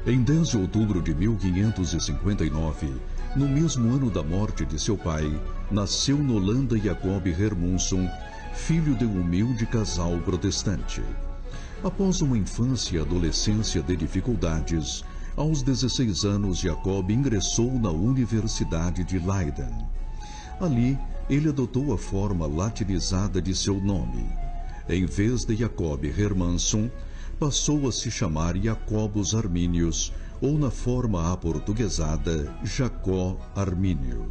Em 10 de outubro de 1559, no mesmo ano da morte de seu pai, nasceu na Holanda Jacob Hermansson, filho de um humilde casal protestante. Após uma infância e adolescência de dificuldades, aos 16 anos Jacob ingressou na Universidade de Leiden. Ali, ele adotou a forma latinizada de seu nome. Em vez de Jacob Hermansson, passou a se chamar Jacobus Arminius, ou na forma aportuguesada, Jacó Armínio.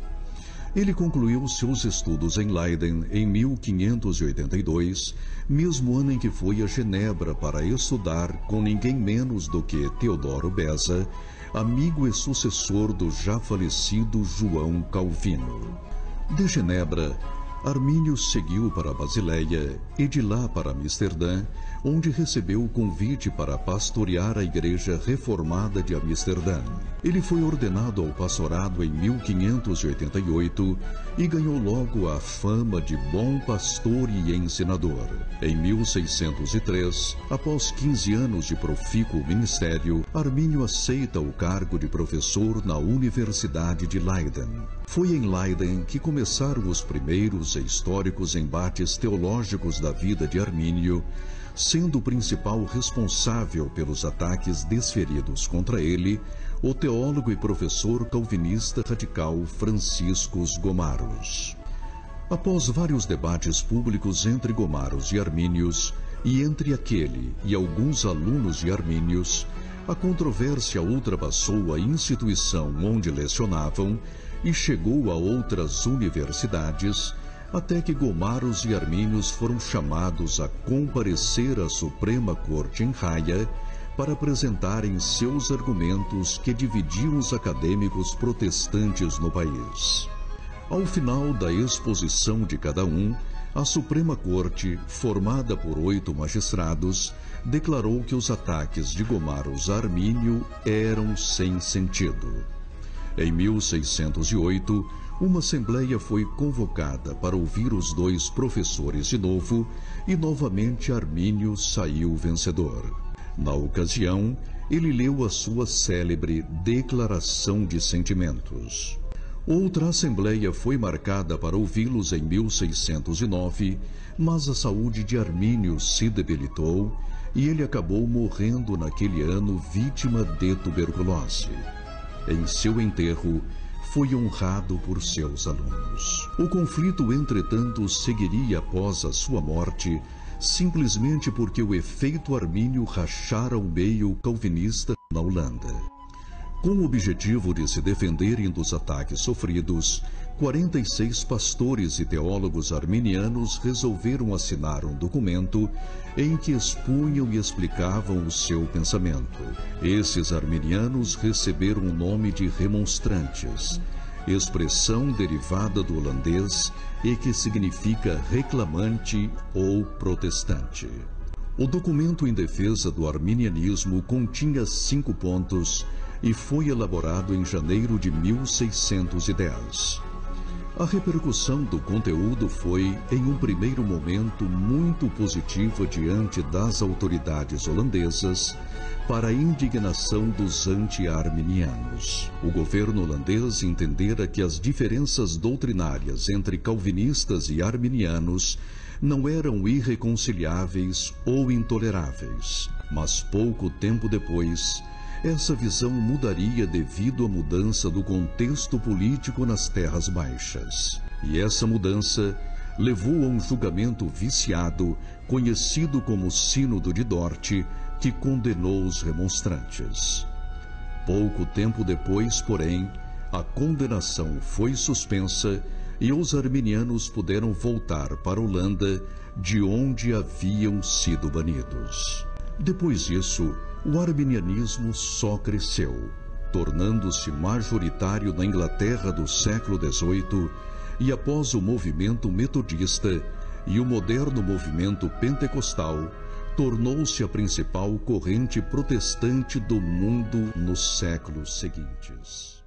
Ele concluiu seus estudos em Leiden em 1582, mesmo ano em que foi a Genebra para estudar com ninguém menos do que Teodoro Beza, amigo e sucessor do já falecido João Calvino. De Genebra, Armínio seguiu para Basileia e de lá para Amsterdã, onde recebeu o convite para pastorear a Igreja Reformada de Amsterdã. Ele foi ordenado ao pastorado em 1588 e ganhou logo a fama de bom pastor e ensinador. Em 1603, após 15 anos de profícuo ministério, Armínio aceita o cargo de professor na Universidade de Leiden. Foi em Leiden que começaram os primeiros e históricos embates teológicos da vida de Armínio, sendo o principal responsável pelos ataques desferidos contra ele o teólogo e professor calvinista radical Franciscus Gomarus. Após vários debates públicos entre Gomarus e Armínios, e entre aquele e alguns alunos de Armínios, a controvérsia ultrapassou a instituição onde lecionavam e chegou a outras universidades, até que Gomarus e Armínios foram chamados a comparecer à Suprema Corte em Haia para apresentarem seus argumentos que dividiam os acadêmicos protestantes no país. Ao final da exposição de cada um, a Suprema Corte, formada por 8 magistrados, declarou que os ataques de Gomarus a Armínio eram sem sentido. Em 1608, uma assembleia foi convocada para ouvir os 2 professores de novo e novamente Armínio saiu vencedor. Na ocasião, ele leu a sua célebre Declaração de Sentimentos. Outra assembleia foi marcada para ouvi-los em 1609, mas a saúde de Armínio se debilitou e ele acabou morrendo naquele ano vítima de tuberculose. Em seu enterro, foi honrado por seus alunos. O conflito, entretanto, seguiria após a sua morte, simplesmente porque o efeito Armínio rachara o meio calvinista na Holanda. Com o objetivo de se defenderem dos ataques sofridos, 46 pastores e teólogos arminianos resolveram assinar um documento em que expunham e explicavam o seu pensamento. Esses arminianos receberam o nome de remonstrantes, expressão derivada do holandês e que significa reclamante ou protestante. O documento em defesa do arminianismo continha 5 pontos e foi elaborado em janeiro de 1610. A repercussão do conteúdo foi, em um primeiro momento, muito positiva diante das autoridades holandesas, para a indignação dos anti-arminianos. O governo holandês entendera que as diferenças doutrinárias entre calvinistas e arminianos não eram irreconciliáveis ou intoleráveis, mas pouco tempo depois, essa visão mudaria devido à mudança do contexto político nas Terras Baixas. E essa mudança levou a um julgamento viciado, conhecido como Sínodo de Dort, que condenou os remonstrantes. Pouco tempo depois, porém, a condenação foi suspensa e os arminianos puderam voltar para a Holanda, de onde haviam sido banidos. Depois disso, o arminianismo só cresceu, tornando-se majoritário na Inglaterra do século XVIII e após o movimento metodista e o moderno movimento pentecostal, tornou-se a principal corrente protestante do mundo nos séculos seguintes.